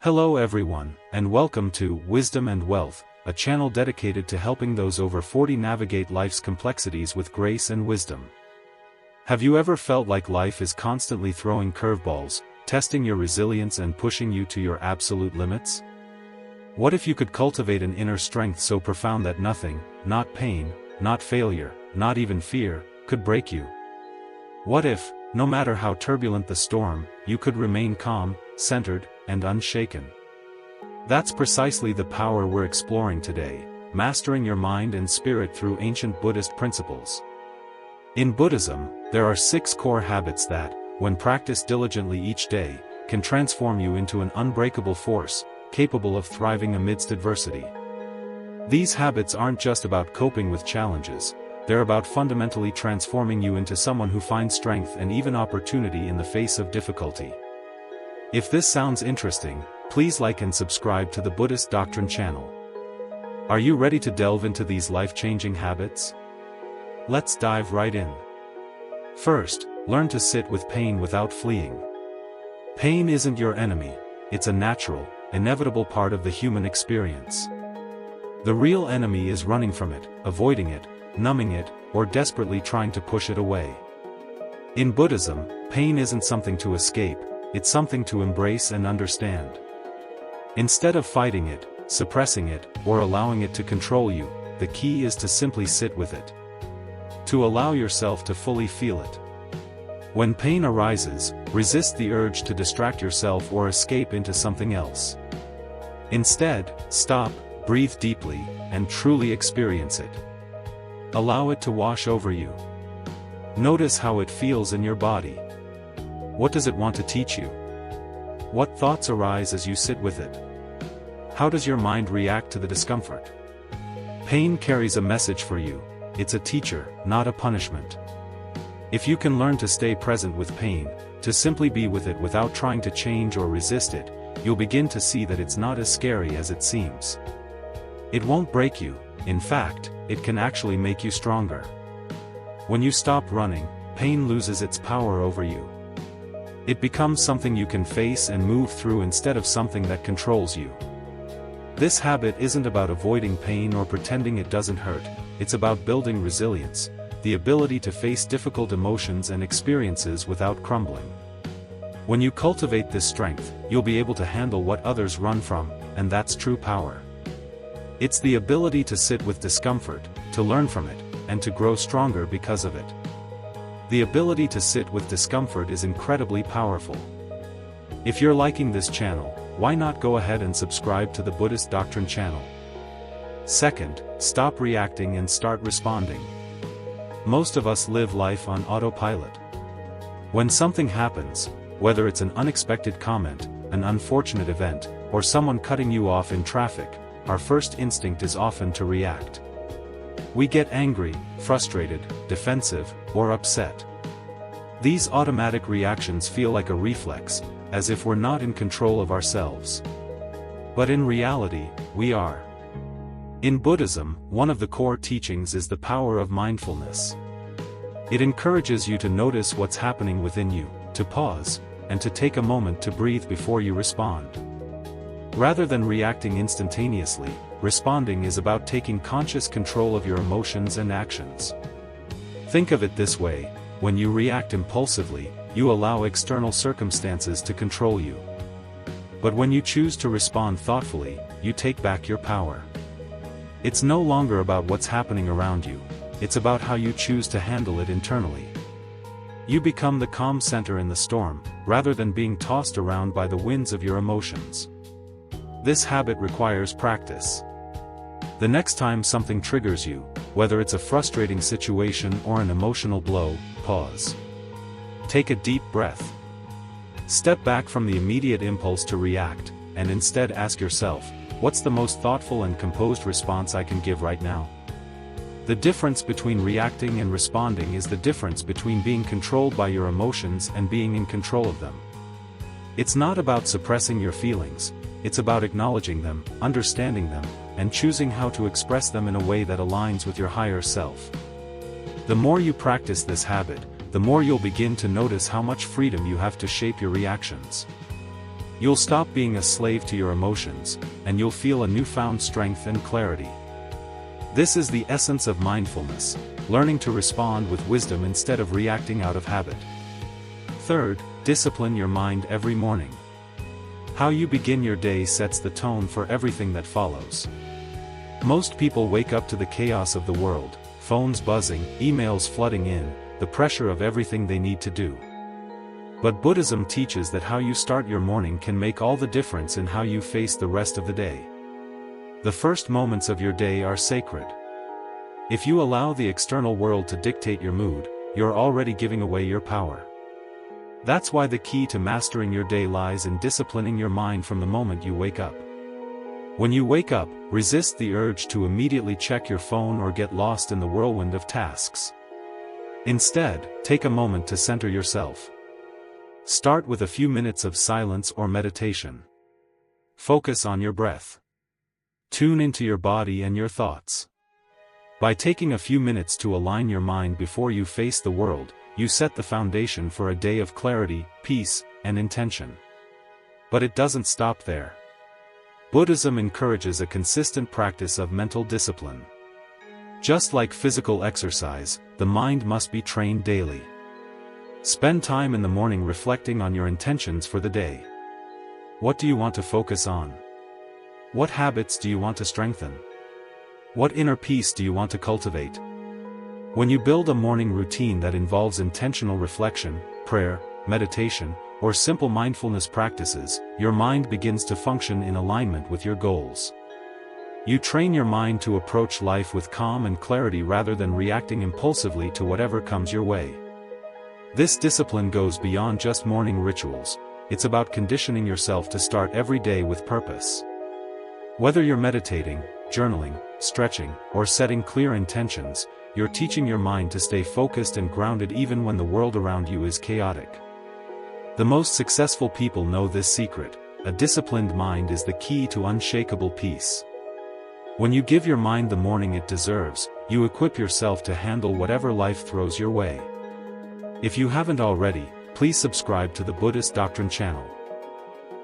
Hello everyone, and welcome to Wisdom and Wealth, a channel dedicated to helping those over 40 navigate life's complexities with grace and wisdom. Have you ever felt like life is constantly throwing curveballs, testing your resilience and pushing you to your absolute limits? What if you could cultivate an inner strength so profound that nothing, not pain, not failure, not even fear, could break you? What if, no matter how turbulent the storm, you could remain calm, centered, and unshaken? That's precisely the power we're exploring today, mastering your mind and spirit through ancient Buddhist principles. In Buddhism, there are 6 core habits that, when practiced diligently each day, can transform you into an unbreakable force, capable of thriving amidst adversity. These habits aren't just about coping with challenges, they're about fundamentally transforming you into someone who finds strength and even opportunity in the face of difficulty. If this sounds interesting, please like and subscribe to the Buddhist Doctrine channel. Are you ready to delve into these life-changing habits? Let's dive right in. First, learn to sit with pain without fleeing. Pain isn't your enemy, it's a natural, inevitable part of the human experience. The real enemy is running from it, avoiding it, numbing it, or desperately trying to push it away. In Buddhism, pain isn't something to escape, it's something to embrace and understand. Instead of fighting it, suppressing it, or allowing it to control you, the key is to simply sit with it. To allow yourself to fully feel it. When pain arises, resist the urge to distract yourself or escape into something else. Instead, stop, breathe deeply, and truly experience it. Allow it to wash over you. Notice how it feels in your body. What does it want to teach you? What thoughts arise as you sit with it? How does your mind react to the discomfort? Pain carries a message for you. It's a teacher, not a punishment. If you can learn to stay present with pain, to simply be with it without trying to change or resist it, you'll begin to see that it's not as scary as it seems. It won't break you, in fact, it can actually make you stronger. When you stop running, pain loses its power over you. It becomes something you can face and move through instead of something that controls you. This habit isn't about avoiding pain or pretending it doesn't hurt, it's about building resilience, the ability to face difficult emotions and experiences without crumbling. When you cultivate this strength, you'll be able to handle what others run from, and that's true power. It's the ability to sit with discomfort, to learn from it, and to grow stronger because of it. The ability to sit with discomfort is incredibly powerful. If you're liking this channel, why not go ahead and subscribe to the Buddhist Doctrine channel? Second, stop reacting and start responding. Most of us live life on autopilot. When something happens, whether it's an unexpected comment, an unfortunate event, or someone cutting you off in traffic, our first instinct is often to react. We get angry, frustrated, defensive, or upset. These automatic reactions feel like a reflex, as if we're not in control of ourselves. But in reality, we are. In Buddhism, one of the core teachings is the power of mindfulness. It encourages you to notice what's happening within you, to pause, and to take a moment to breathe before you respond. Rather than reacting instantaneously, responding is about taking conscious control of your emotions and actions. Think of it this way: when you react impulsively, you allow external circumstances to control you. But when you choose to respond thoughtfully, you take back your power. It's no longer about what's happening around you, it's about how you choose to handle it internally. You become the calm center in the storm, rather than being tossed around by the winds of your emotions. This habit requires practice. The next time something triggers you, whether it's a frustrating situation or an emotional blow, pause. Take a deep breath. Step back from the immediate impulse to react, and instead ask yourself, what's the most thoughtful and composed response I can give right now? The difference between reacting and responding is the difference between being controlled by your emotions and being in control of them. It's not about suppressing your feelings, it's about acknowledging them, understanding them, and choosing how to express them in a way that aligns with your higher self. The more you practice this habit, the more you'll begin to notice how much freedom you have to shape your reactions. You'll stop being a slave to your emotions, and you'll feel a newfound strength and clarity. This is the essence of mindfulness, learning to respond with wisdom instead of reacting out of habit. Third, discipline your mind every morning. How you begin your day sets the tone for everything that follows. Most people wake up to the chaos of the world, phones buzzing, emails flooding in, the pressure of everything they need to do. But Buddhism teaches that how you start your morning can make all the difference in how you face the rest of the day. The first moments of your day are sacred. If you allow the external world to dictate your mood, you're already giving away your power. That's why the key to mastering your day lies in disciplining your mind from the moment you wake up. When you wake up, resist the urge to immediately check your phone or get lost in the whirlwind of tasks. Instead, take a moment to center yourself. Start with a few minutes of silence or meditation. Focus on your breath. Tune into your body and your thoughts. By taking a few minutes to align your mind before you face the world, you set the foundation for a day of clarity, peace, and intention. But it doesn't stop there. Buddhism encourages a consistent practice of mental discipline. Just like physical exercise, the mind must be trained daily. Spend time in the morning reflecting on your intentions for the day. What do you want to focus on? What habits do you want to strengthen? What inner peace do you want to cultivate? When you build a morning routine that involves intentional reflection, prayer, meditation, or simple mindfulness practices, your mind begins to function in alignment with your goals. You train your mind to approach life with calm and clarity rather than reacting impulsively to whatever comes your way. This discipline goes beyond just morning rituals. It's about conditioning yourself to start every day with purpose. Whether you're meditating, journaling, stretching, or setting clear intentions, you're teaching your mind to stay focused and grounded even when the world around you is chaotic. The most successful people know this secret: a disciplined mind is the key to unshakable peace. When you give your mind the morning it deserves, you equip yourself to handle whatever life throws your way. If you haven't already, please subscribe to the Buddhist Doctrine channel.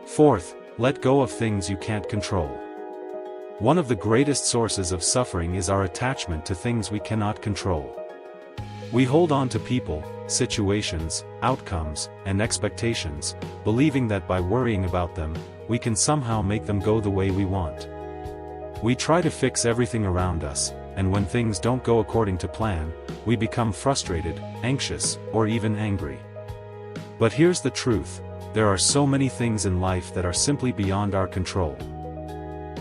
Fourth, let go of things you can't control. One of the greatest sources of suffering is our attachment to things we cannot control. We hold on to people, situations, outcomes, and expectations, believing that by worrying about them, we can somehow make them go the way we want. We try to fix everything around us, and when things don't go according to plan, we become frustrated, anxious, or even angry. But here's the truth: there are so many things in life that are simply beyond our control.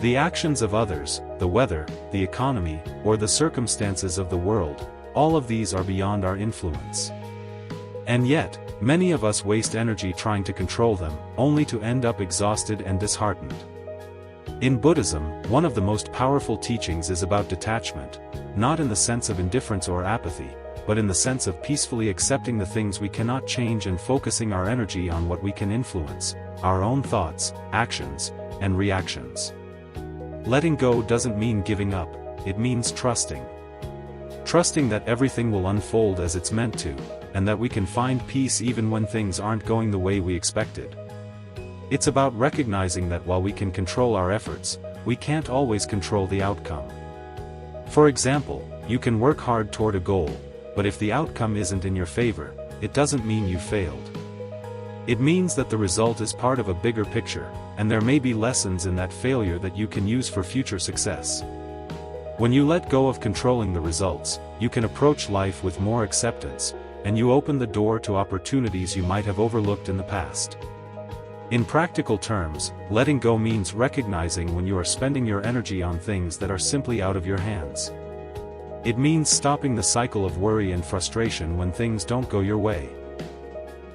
The actions of others, the weather, the economy, or the circumstances of the world, all of these are beyond our influence. And yet, many of us waste energy trying to control them, only to end up exhausted and disheartened. In Buddhism, one of the most powerful teachings is about detachment, not in the sense of indifference or apathy, but in the sense of peacefully accepting the things we cannot change and focusing our energy on what we can influence: our own thoughts, actions, and reactions. Letting go doesn't mean giving up, it means trusting. Trusting that everything will unfold as it's meant to, and that we can find peace even when things aren't going the way we expected. It's about recognizing that while we can control our efforts, we can't always control the outcome. For example, you can work hard toward a goal, but if the outcome isn't in your favor, it doesn't mean you failed. It means that the result is part of a bigger picture, and there may be lessons in that failure that you can use for future success. When you let go of controlling the results, you can approach life with more acceptance, and you open the door to opportunities you might have overlooked in the past. In practical terms, letting go means recognizing when you are spending your energy on things that are simply out of your hands. It means stopping the cycle of worry and frustration when things don't go your way.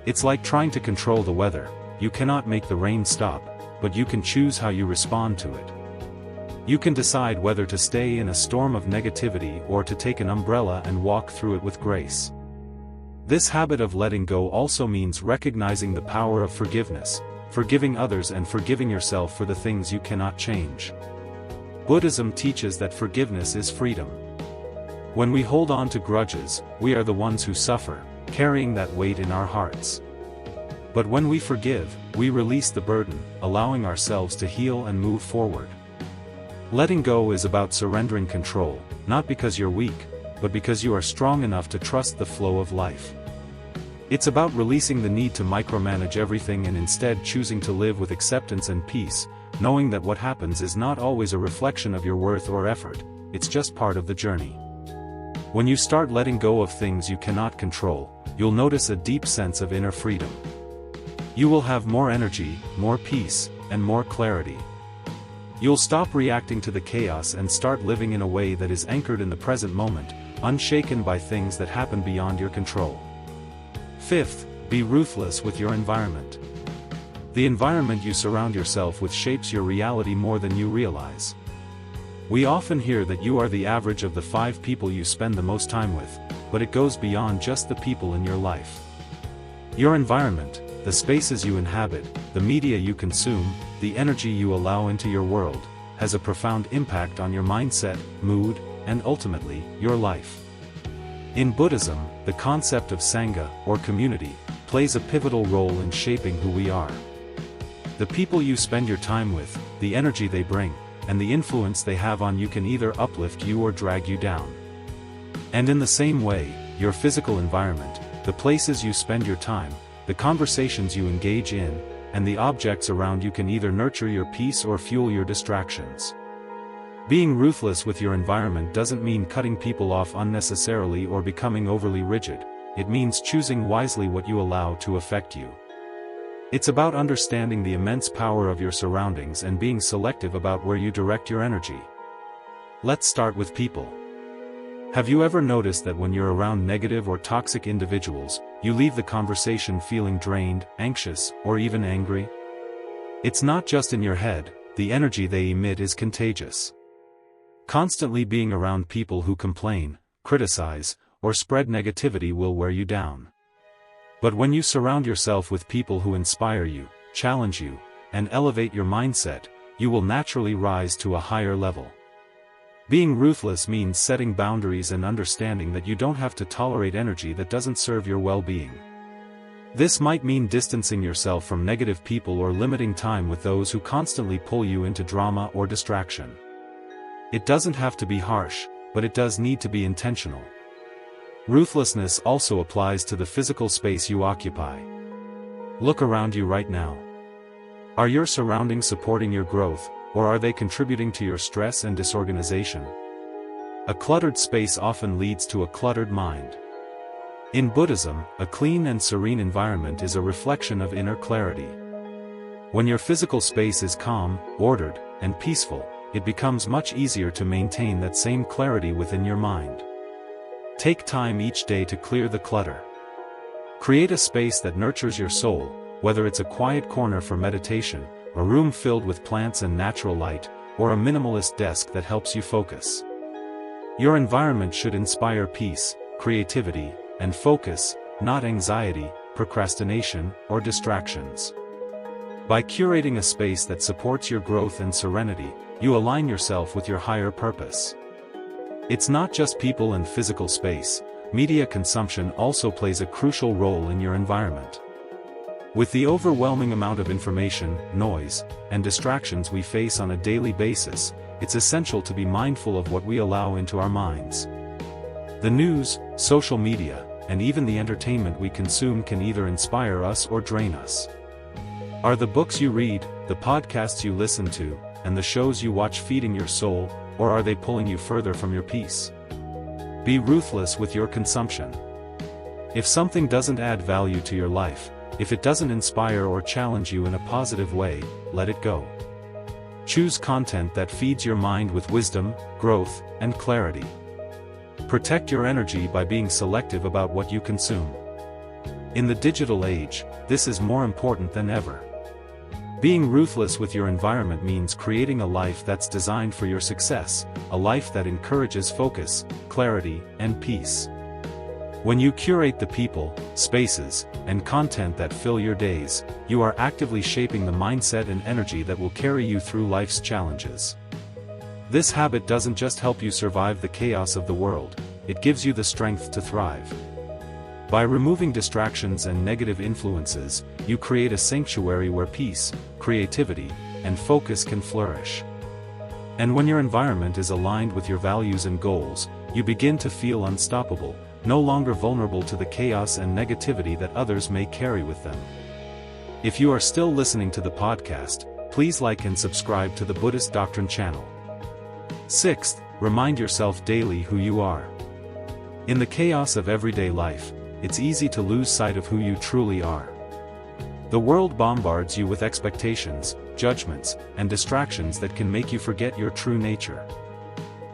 It's like trying to control the weather. You cannot make the rain stop, but you can choose how you respond to it. You can decide whether to stay in a storm of negativity or to take an umbrella and walk through it with grace. This habit of letting go also means recognizing the power of forgiveness, forgiving others and forgiving yourself for the things you cannot change. Buddhism teaches that forgiveness is freedom. When we hold on to grudges, we are the ones who suffer, carrying that weight in our hearts. But when we forgive, we release the burden, allowing ourselves to heal and move forward. Letting go is about surrendering control, not because you're weak, but because you are strong enough to trust the flow of life. It's about releasing the need to micromanage everything and instead choosing to live with acceptance and peace, knowing that what happens is not always a reflection of your worth or effort, it's just part of the journey. When you start letting go of things you cannot control, you'll notice a deep sense of inner freedom. You will have more energy, more peace, and more clarity. You'll stop reacting to the chaos and start living in a way that is anchored in the present moment, unshaken by things that happen beyond your control. Fifth, be ruthless with your environment. The environment you surround yourself with shapes your reality more than you realize. We often hear that you are the average of the 5 people you spend the most time with, but it goes beyond just the people in your life. Your environment, the spaces you inhabit, the media you consume, the energy you allow into your world, has a profound impact on your mindset, mood, and ultimately, your life. In Buddhism, the concept of Sangha, or community, plays a pivotal role in shaping who we are. The people you spend your time with, the energy they bring, and the influence they have on you can either uplift you or drag you down. And in the same way, your physical environment, the places you spend your time, the conversations you engage in, and the objects around you can either nurture your peace or fuel your distractions. Being ruthless with your environment doesn't mean cutting people off unnecessarily or becoming overly rigid, it means choosing wisely what you allow to affect you. It's about understanding the immense power of your surroundings and being selective about where you direct your energy. Let's start with people. Have you ever noticed that when you're around negative or toxic individuals, you leave the conversation feeling drained, anxious, or even angry? It's not just in your head, the energy they emit is contagious. Constantly being around people who complain, criticize, or spread negativity will wear you down. But when you surround yourself with people who inspire you, challenge you, and elevate your mindset, you will naturally rise to a higher level. Being ruthless means setting boundaries and understanding that you don't have to tolerate energy that doesn't serve your well-being. This might mean distancing yourself from negative people or limiting time with those who constantly pull you into drama or distraction. It doesn't have to be harsh, but it does need to be intentional. Ruthlessness also applies to the physical space you occupy. Look around you right now. Are your surroundings supporting your growth, or are they contributing to your stress and disorganization? A cluttered space often leads to a cluttered mind. In Buddhism, a clean and serene environment is a reflection of inner clarity. When your physical space is calm, ordered, and peaceful, it becomes much easier to maintain that same clarity within your mind. Take time each day to clear the clutter. Create a space that nurtures your soul, whether it's a quiet corner for meditation, a room filled with plants and natural light, or a minimalist desk that helps you focus. Your environment should inspire peace, creativity, and focus, not anxiety, procrastination, or distractions. By curating a space that supports your growth and serenity, you align yourself with your higher purpose. It's not just people and physical space, media consumption also plays a crucial role in your environment. With the overwhelming amount of information, noise, and distractions we face on a daily basis, it's essential to be mindful of what we allow into our minds. The news, social media, and even the entertainment we consume can either inspire us or drain us. Are the books you read, the podcasts you listen to, and the shows you watch feeding your soul, or are they pulling you further from your peace? Be ruthless with your consumption. If something doesn't add value to your life, if it doesn't inspire or challenge you in a positive way, let it go. Choose content that feeds your mind with wisdom, growth, and clarity. Protect your energy by being selective about what you consume. In the digital age, this is more important than ever. Being ruthless with your environment means creating a life that's designed for your success, a life that encourages focus, clarity, and peace. When you curate the people, spaces, and content that fill your days, you are actively shaping the mindset and energy that will carry you through life's challenges. This habit doesn't just help you survive the chaos of the world, it gives you the strength to thrive. By removing distractions and negative influences, you create a sanctuary where peace, creativity, and focus can flourish. And when your environment is aligned with your values and goals, you begin to feel unstoppable, no longer vulnerable to the chaos and negativity that others may carry with them. If you are still listening to the podcast, please like and subscribe to the Buddhist Doctrine channel. Sixth, remind yourself daily who you are. In the chaos of everyday life, it's easy to lose sight of who you truly are. The world bombards you with expectations, judgments, and distractions that can make you forget your true nature.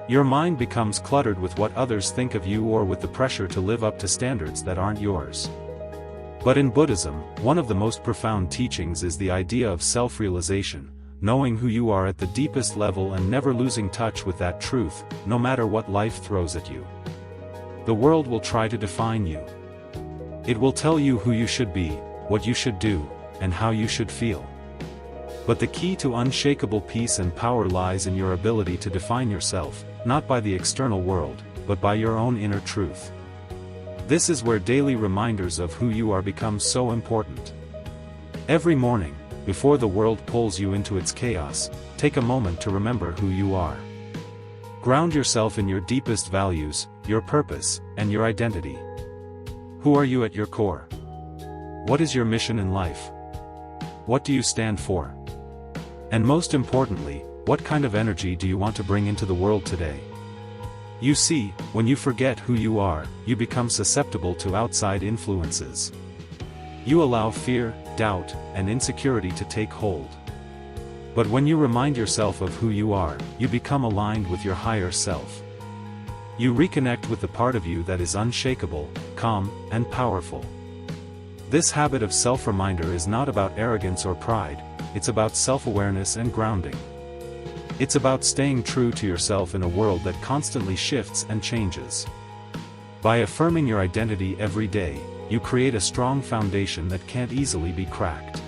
Your mind becomes cluttered with what others think of you or with the pressure to live up to standards that aren't yours. But in Buddhism, one of the most profound teachings is the idea of self-realization, knowing who you are at the deepest level and never losing touch with that truth, no matter what life throws at you. The world will try to define you. It will tell you who you should be, what you should do, and how you should feel. But the key to unshakable peace and power lies in your ability to define yourself, not by the external world, but by your own inner truth. This is where daily reminders of who you are become so important. Every morning, before the world pulls you into its chaos, take a moment to remember who you are. Ground yourself in your deepest values, your purpose, and your identity. Who are you at your core? What is your mission in life? What do you stand for? And most importantly, what kind of energy do you want to bring into the world today? You see, when you forget who you are, you become susceptible to outside influences. You allow fear, doubt, and insecurity to take hold. But when you remind yourself of who you are, you become aligned with your higher self. You reconnect with the part of you that is unshakable, calm, and powerful. This habit of self-reminder is not about arrogance or pride, it's about self-awareness and grounding. It's about staying true to yourself in a world that constantly shifts and changes. By affirming your identity every day, you create a strong foundation that can't easily be cracked.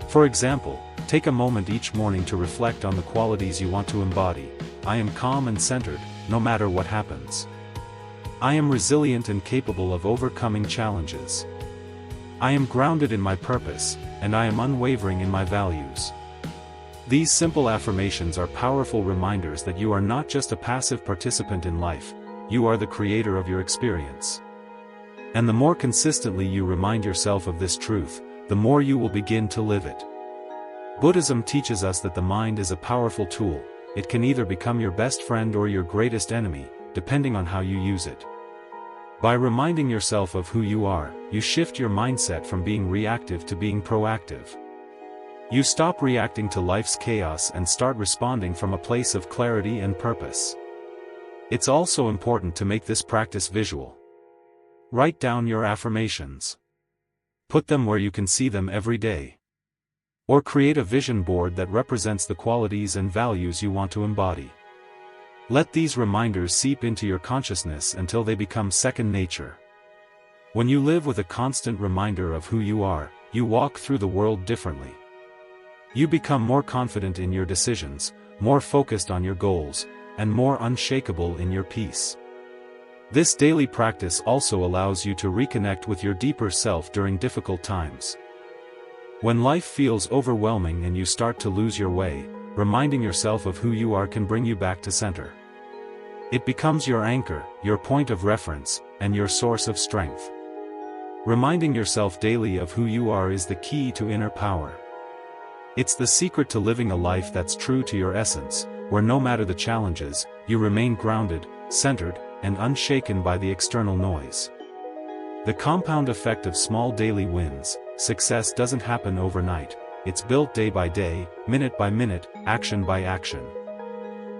For example, take a moment each morning to reflect on the qualities you want to embody. I am calm and centered, no matter what happens. I am resilient and capable of overcoming challenges. I am grounded in my purpose, and I am unwavering in my values. These simple affirmations are powerful reminders that you are not just a passive participant in life, you are the creator of your experience. And the more consistently you remind yourself of this truth, the more you will begin to live it. Buddhism teaches us that the mind is a powerful tool. It can either become your best friend or your greatest enemy, depending on how you use it. By reminding yourself of who you are, you shift your mindset from being reactive to being proactive. You stop reacting to life's chaos and start responding from a place of clarity and purpose. It's also important to make this practice visual. Write down your affirmations. Put them where you can see them every day. Or create a vision board that represents the qualities and values you want to embody. Let these reminders seep into your consciousness until they become second nature. When you live with a constant reminder of who you are, you walk through the world differently. You become more confident in your decisions, more focused on your goals, and more unshakable in your peace. This daily practice also allows you to reconnect with your deeper self during difficult times. When life feels overwhelming and you start to lose your way, reminding yourself of who you are can bring you back to center. It becomes your anchor, your point of reference, and your source of strength. Reminding yourself daily of who you are is the key to inner power. It's the secret to living a life that's true to your essence, where no matter the challenges, you remain grounded, centered, and unshaken by the external noise. The compound effect of small daily wins. Success doesn't happen overnight, it's built day by day, minute by minute, action by action.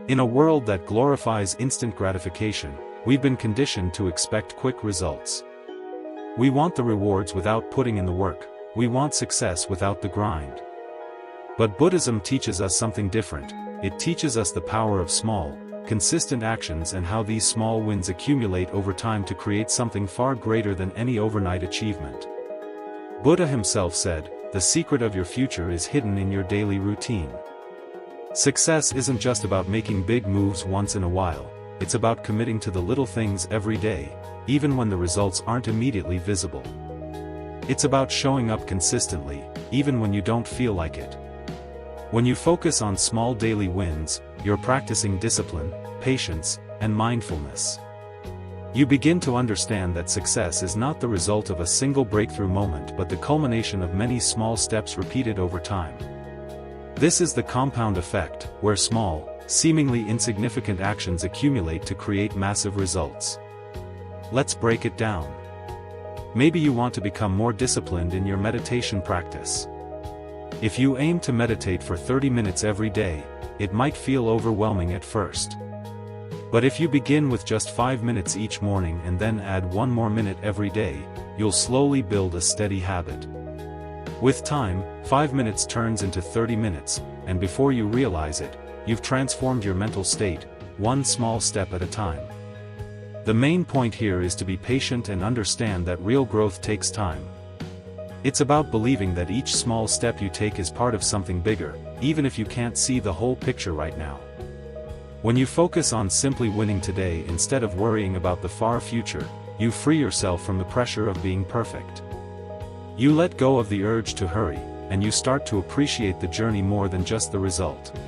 In a world that glorifies instant gratification, we've been conditioned to expect quick results. We want the rewards without putting in the work, we want success without the grind. But Buddhism teaches us something different. It teaches us the power of small, consistent actions and how these small wins accumulate over time to create something far greater than any overnight achievement. Buddha himself said, "The secret of your future is hidden in your daily routine." Success isn't just about making big moves once in a while, it's about committing to the little things every day, even when the results aren't immediately visible. It's about showing up consistently, even when you don't feel like it. When you focus on small daily wins, you're practicing discipline, patience, and mindfulness. You begin to understand that success is not the result of a single breakthrough moment but the culmination of many small steps repeated over time. This is the compound effect, where small, seemingly insignificant actions accumulate to create massive results. Let's break it down. Maybe you want to become more disciplined in your meditation practice. If you aim to meditate for 30 minutes every day, it might feel overwhelming at first. But if you begin with just 5 minutes each morning and then add 1 more minute every day, you'll slowly build a steady habit. With time, 5 minutes turns into 30 minutes, and before you realize it, you've transformed your mental state, one small step at a time. The main point here is to be patient and understand that real growth takes time. It's about believing that each small step you take is part of something bigger, even if you can't see the whole picture right now. When you focus on simply winning today instead of worrying about the far future, you free yourself from the pressure of being perfect. You let go of the urge to hurry, and you start to appreciate the journey more than just the result.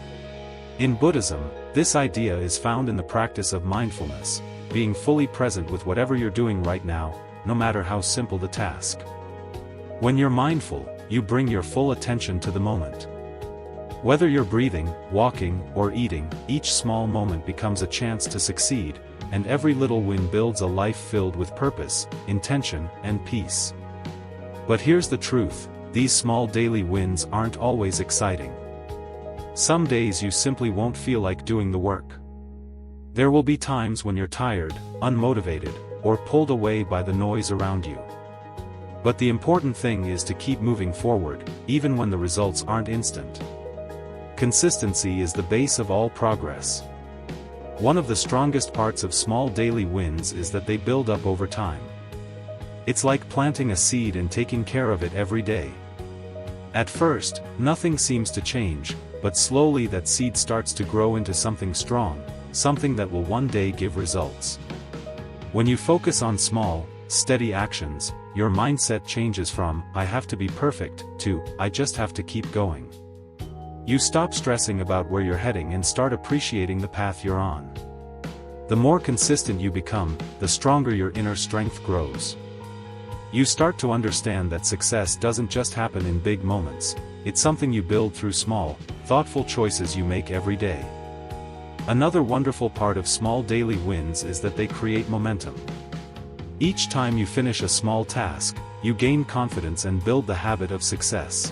In Buddhism, this idea is found in the practice of mindfulness, being fully present with whatever you're doing right now, no matter how simple the task. When you're mindful, you bring your full attention to the moment. Whether you're breathing, walking, or eating, each small moment becomes a chance to succeed, and every little win builds a life filled with purpose, intention, and peace. But here's the truth, these small daily wins aren't always exciting. Some days you simply won't feel like doing the work. There will be times when you're tired, unmotivated, or pulled away by the noise around you. But the important thing is to keep moving forward, even when the results aren't instant. Consistency is the base of all progress. One of the strongest parts of small daily wins is that they build up over time. It's like planting a seed and taking care of it every day. At first, nothing seems to change, but slowly that seed starts to grow into something strong, something that will one day give results. When you focus on small, steady actions, your mindset changes from, "I have to be perfect," to, "I just have to keep going." You stop stressing about where you're heading and start appreciating the path you're on. The more consistent you become, the stronger your inner strength grows. You start to understand that success doesn't just happen in big moments, it's something you build through small, thoughtful choices you make every day. Another wonderful part of small daily wins is that they create momentum. Each time you finish a small task, you gain confidence and build the habit of success.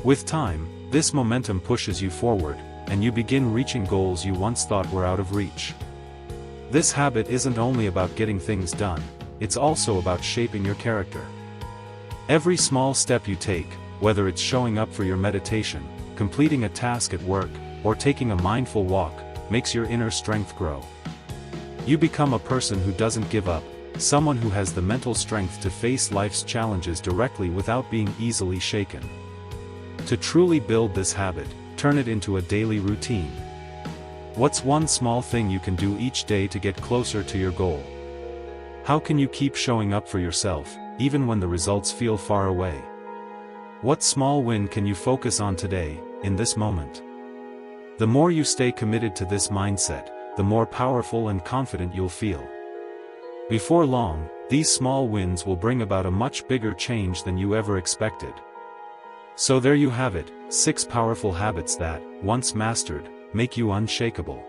With time, this momentum pushes you forward, and you begin reaching goals you once thought were out of reach. This habit isn't only about getting things done, it's also about shaping your character. Every small step you take, whether it's showing up for your meditation, completing a task at work, or taking a mindful walk, makes your inner strength grow. You become a person who doesn't give up, someone who has the mental strength to face life's challenges directly without being easily shaken. To truly build this habit, turn it into a daily routine. What's one small thing you can do each day to get closer to your goal? How can you keep showing up for yourself, even when the results feel far away? What small win can you focus on today, in this moment? The more you stay committed to this mindset, the more powerful and confident you'll feel. Before long, these small wins will bring about a much bigger change than you ever expected. So there you have it, 6 powerful habits that, once mastered, make you unshakable.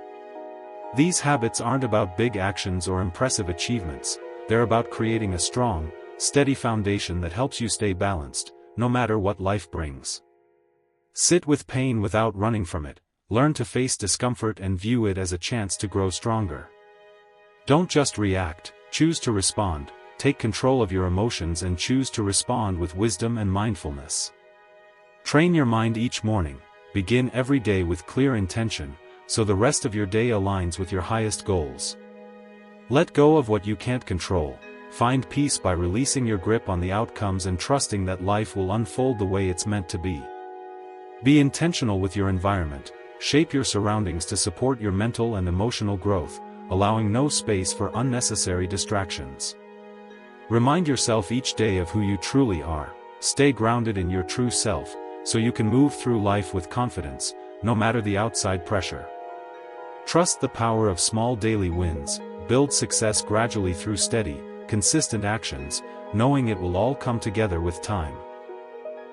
These habits aren't about big actions or impressive achievements, they're about creating a strong, steady foundation that helps you stay balanced, no matter what life brings. Sit with pain without running from it, learn to face discomfort and view it as a chance to grow stronger. Don't just react, choose to respond, take control of your emotions and choose to respond with wisdom and mindfulness. Train your mind each morning, begin every day with clear intention, so the rest of your day aligns with your highest goals. Let go of what you can't control, find peace by releasing your grip on the outcomes and trusting that life will unfold the way it's meant to be. Be intentional with your environment, shape your surroundings to support your mental and emotional growth, allowing no space for unnecessary distractions. Remind yourself each day of who you truly are. Stay grounded in your true self, so you can move through life with confidence, no matter the outside pressure. Trust the power of small daily wins. Build success gradually through steady, consistent actions, knowing it will all come together with time.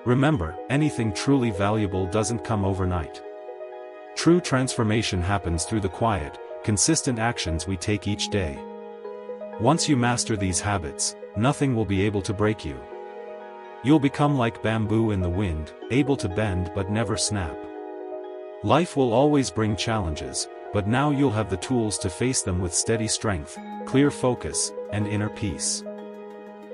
Remember, anything truly valuable doesn't come overnight. True transformation happens through the quiet, consistent actions we take each day. Once you master these habits, nothing will be able to break you. You'll become like bamboo in the wind, able to bend but never snap. Life will always bring challenges, but now you'll have the tools to face them with steady strength, clear focus, and inner peace.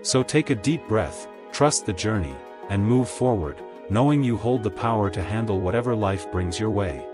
So take a deep breath, trust the journey, and move forward, knowing you hold the power to handle whatever life brings your way.